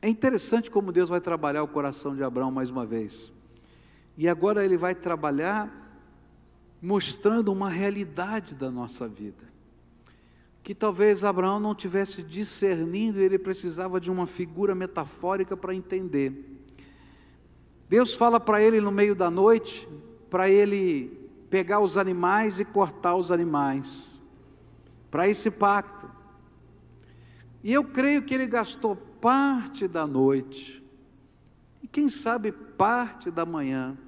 É interessante como Deus vai trabalhar o coração de Abraão mais uma vez. E agora Ele vai trabalhar mostrando uma realidade da nossa vida, que talvez Abraão não tivesse discernindo, ele precisava de uma figura metafórica para entender. Deus fala para ele no meio da noite, para ele pegar os animais e cortar os animais, para esse pacto. E eu creio que ele gastou parte da noite, e quem sabe parte da manhã,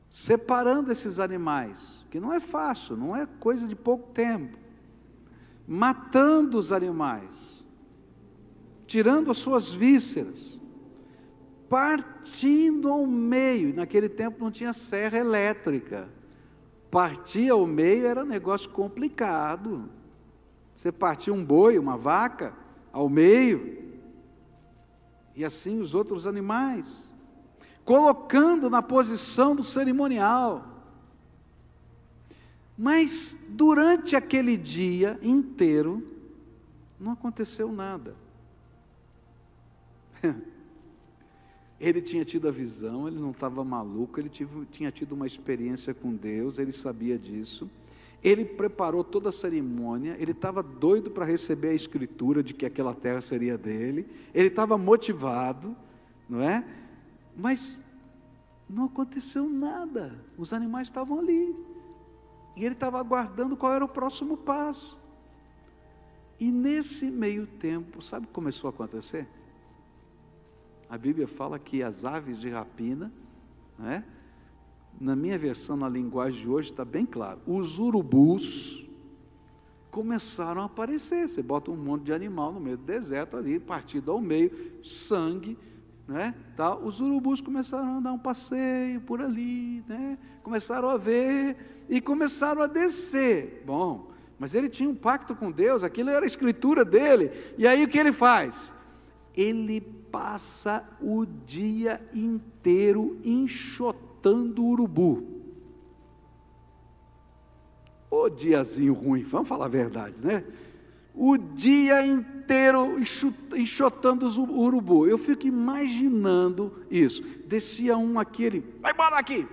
separando esses animais, que não é fácil, não é coisa de pouco tempo, matando os animais, tirando as suas vísceras, partindo ao meio. E naquele tempo não tinha serra elétrica, partir ao meio era um negócio complicado. Você partia um boi, uma vaca ao meio, e assim os outros animais, colocando na posição do cerimonial. Mas durante aquele dia inteiro não aconteceu nada. Ele tinha tido a visão, ele não estava maluco, ele tinha tido uma experiência com Deus, ele sabia disso. Ele preparou toda a cerimônia, ele estava doido para receber a escritura de que aquela terra seria dele, ele estava motivado, não é? Mas não aconteceu nada, os animais estavam ali, e ele estava aguardando qual era o próximo passo. E nesse meio tempo, sabe o que começou a acontecer? A Bíblia fala que as aves de rapina, não é? Na minha versão, na linguagem de hoje, está bem claro, os urubus começaram a aparecer. Você bota um monte de animal no meio do deserto ali, partido ao meio, sangue, né? Tal. Os urubus começaram a dar um passeio por ali, né? Começaram a ver e começaram a descer. Bom, mas ele tinha um pacto com Deus, aquilo era a escritura dele. E aí o que ele faz? Ele passa o dia inteiro enxotando o urubu. Ô diazinho ruim, vamos falar a verdade, né? O dia inteiro enxotando o urubu. Eu fico imaginando isso. Descia um aqui, ele, vai embora aqui,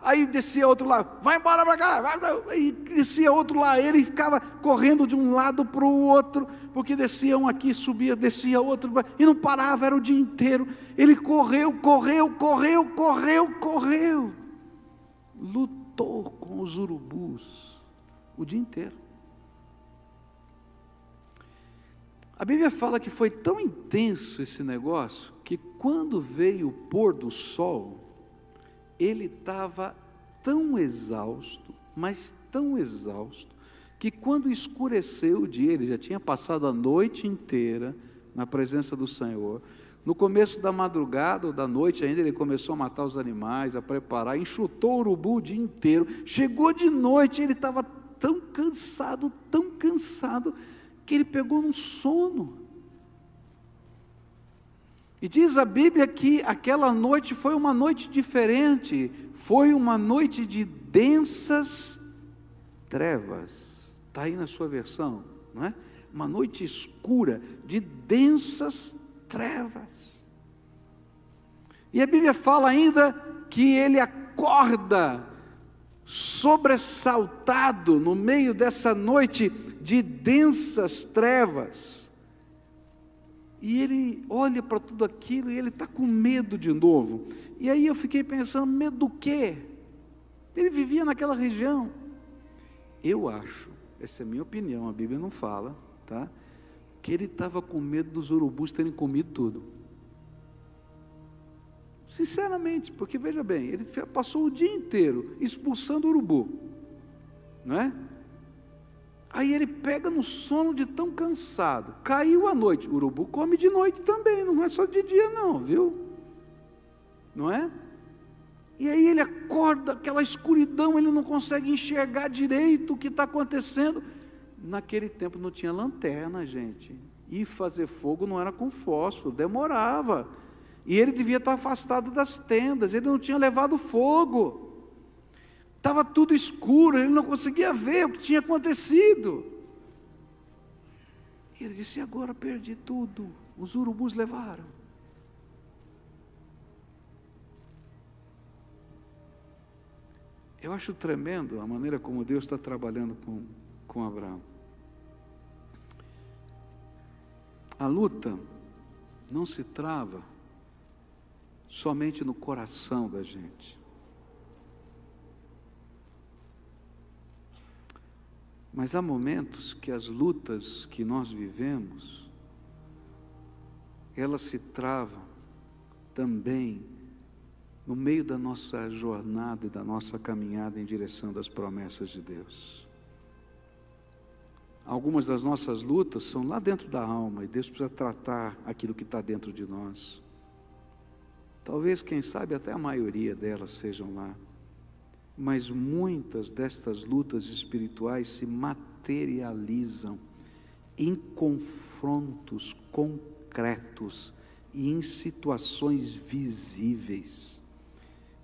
aí descia outro lá, vai embora para cá, aí descia outro lá, ele ficava correndo de um lado para o outro, porque descia um aqui, subia, descia outro, e não parava, era o dia inteiro. Ele correu, lutou com os urubus o dia inteiro. A Bíblia fala que foi tão intenso esse negócio, que quando veio o pôr do sol, ele estava tão exausto, mas tão exausto, que quando escureceu o dia, ele já tinha passado a noite inteira na presença do Senhor. No começo da madrugada ou da noite ainda, ele começou a matar os animais, a preparar, enxutou o urubu o dia inteiro. Chegou de noite, ele estava tão cansado, que ele pegou num sono. E diz a Bíblia que aquela noite foi uma noite diferente, foi uma noite de densas trevas. Está aí na sua versão, não é? Uma noite escura, de densas trevas. E a Bíblia fala ainda que ele acorda sobressaltado no meio dessa noite de densas trevas, e ele olha para tudo aquilo e ele está com medo de novo. E aí eu fiquei pensando, medo do quê? Ele vivia naquela região. Eu acho, essa é a minha opinião, a Bíblia não fala, tá? Que ele estava com medo dos urubus terem comido tudo. Sinceramente, porque veja bem, ele passou o dia inteiro expulsando o urubu, não é? Aí ele pega no sono de tão cansado, caiu à noite. O urubu come de noite também, não é só de dia não, viu? Não é? E aí ele acorda, aquela escuridão, ele não consegue enxergar direito o que está acontecendo. Naquele tempo não tinha lanterna, gente, e fazer fogo não era com fósforo, demorava. E ele devia estar afastado das tendas, ele não tinha levado fogo. Estava tudo escuro, ele não conseguia ver o que tinha acontecido. E ele disse, agora perdi tudo. Os urubus levaram. Eu acho tremendo a maneira como Deus está trabalhando com Abraão. A luta não se trava somente no coração da gente. Mas há momentos que as lutas que nós vivemos, elas se travam também no meio da nossa jornada e da nossa caminhada em direção das promessas de Deus. Algumas das nossas lutas são lá dentro da alma, e Deus precisa tratar aquilo que está dentro de nós. Talvez, quem sabe, até a maioria delas sejam lá. Mas muitas destas lutas espirituais se materializam em confrontos concretos e em situações visíveis.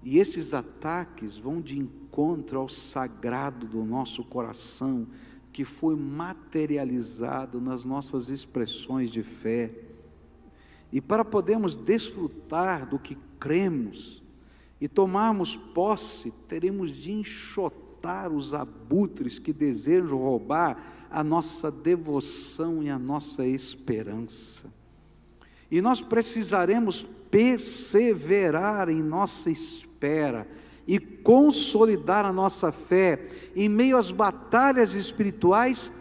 E esses ataques vão de encontro ao sagrado do nosso coração, que foi materializado nas nossas expressões de fé. E para podermos desfrutar do que cremos e tomarmos posse, teremos de enxotar os abutres que desejam roubar a nossa devoção e a nossa esperança. E nós precisaremos perseverar em nossa espera e consolidar a nossa fé em meio às batalhas espirituais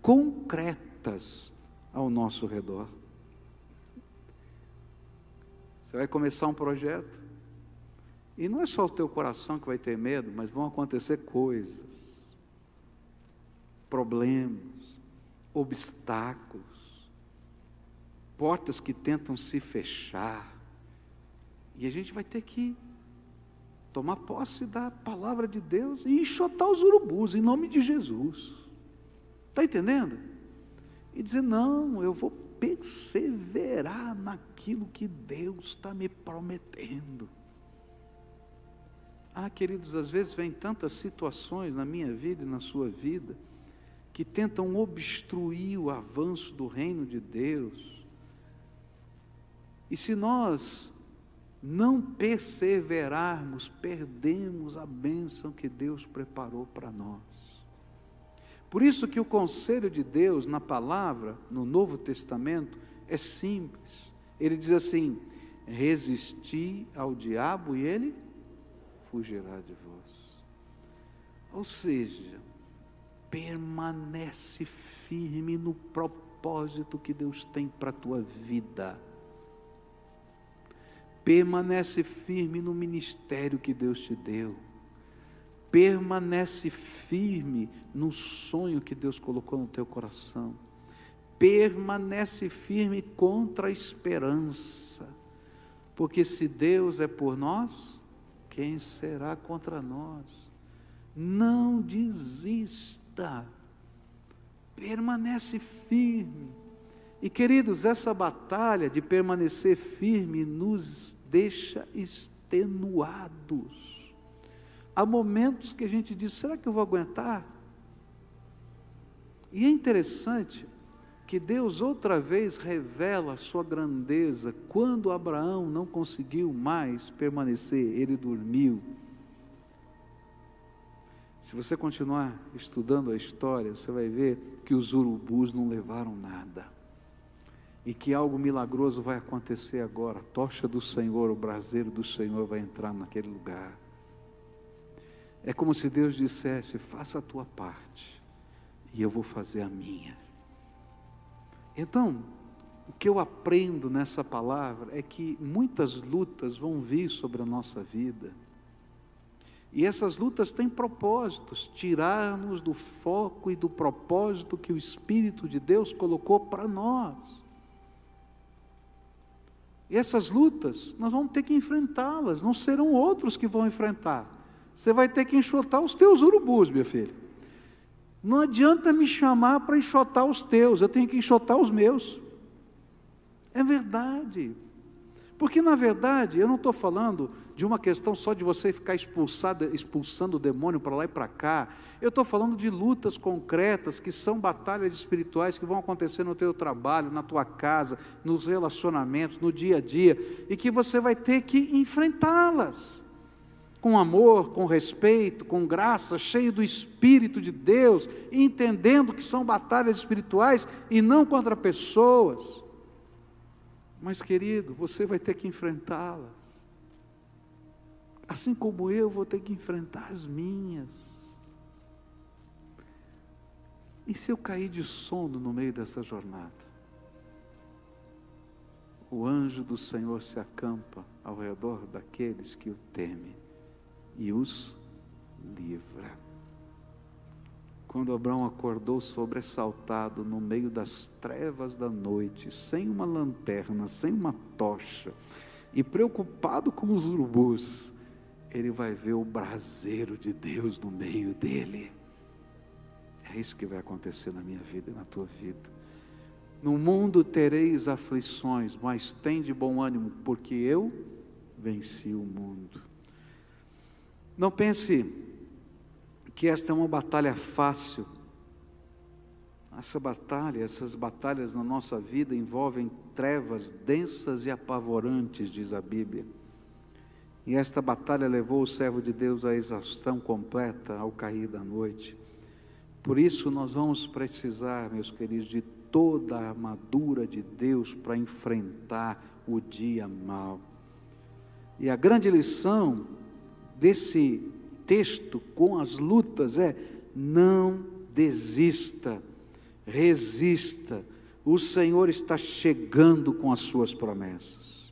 concretas ao nosso redor. Você vai começar um projeto, e não é só o teu coração que vai ter medo, mas vão acontecer coisas, problemas, obstáculos, portas que tentam se fechar, e a gente vai ter que tomar posse da palavra de Deus e enxotar os urubus, em nome de Jesus. Está entendendo? E dizer, não, eu vou perseverar naquilo que Deus está me prometendo. Queridos, às vezes vem tantas situações na minha vida e na sua vida, que tentam obstruir o avanço do reino de Deus. E se nós não perseverarmos, perdemos a bênção que Deus preparou para nós. Por isso que o conselho de Deus na palavra, no Novo Testamento, é simples. Ele diz assim: resisti ao diabo e ele fugirá de vós. Ou seja, permanece firme no propósito que Deus tem para a tua vida. Permanece firme no ministério que Deus te deu. Permanece firme no sonho que Deus colocou no teu coração. Permanece firme contra a esperança. Porque se Deus é por nós, quem será contra nós? Não desista. Permanece firme. E queridos, essa batalha de permanecer firme nos deixa extenuados. Há momentos que a gente diz, será que eu vou aguentar? E é interessante que Deus outra vez revela a sua grandeza. Quando Abraão não conseguiu mais permanecer, ele dormiu. Se você continuar estudando a história, você vai ver que os urubus não levaram nada. E que algo milagroso vai acontecer agora. A tocha do Senhor, o braseiro do Senhor vai entrar naquele lugar. É como se Deus dissesse, faça a tua parte, e eu vou fazer a minha. Então, o que eu aprendo nessa palavra é que muitas lutas vão vir sobre a nossa vida. E essas lutas têm propósitos, tirar-nos do foco e do propósito que o Espírito de Deus colocou para nós. E essas lutas, nós vamos ter que enfrentá-las, não serão outros que vão enfrentar. Você vai ter que enxotar os teus urubus, minha filha. Não adianta me chamar para enxotar os teus, eu tenho que enxotar os meus. É verdade. Porque, na verdade, eu não estou falando de uma questão só de você ficar expulsando o demônio para lá e para cá. Eu estou falando de lutas concretas, que são batalhas espirituais que vão acontecer no teu trabalho, na tua casa, nos relacionamentos, no dia a dia, e que você vai ter que enfrentá-las. Com amor, com respeito, com graça, cheio do Espírito de Deus, entendendo que são batalhas espirituais e não contra pessoas. Mas, querido, você vai ter que enfrentá-las, assim como eu vou ter que enfrentar as minhas. E se eu cair de sono no meio dessa jornada? O anjo do Senhor se acampa ao redor daqueles que o temem e os livra. Quando Abraão acordou sobressaltado no meio das trevas da noite, sem uma lanterna, sem uma tocha, e preocupado com os urubus, ele vai ver o braseiro de Deus no meio dele. É isso que vai acontecer na minha vida e na tua vida. No mundo tereis aflições, mas tende bom ânimo, porque eu venci o mundo. Não pense que esta é uma batalha fácil. Essas batalhas na nossa vida envolvem trevas densas e apavorantes, diz a Bíblia. E esta batalha levou o servo de Deus à exaustão completa ao cair da noite. Por isso nós vamos precisar, meus queridos, de toda a armadura de Deus para enfrentar o dia mau. E a grande lição desse texto com as lutas é: não desista, resista, o Senhor está chegando com as suas promessas.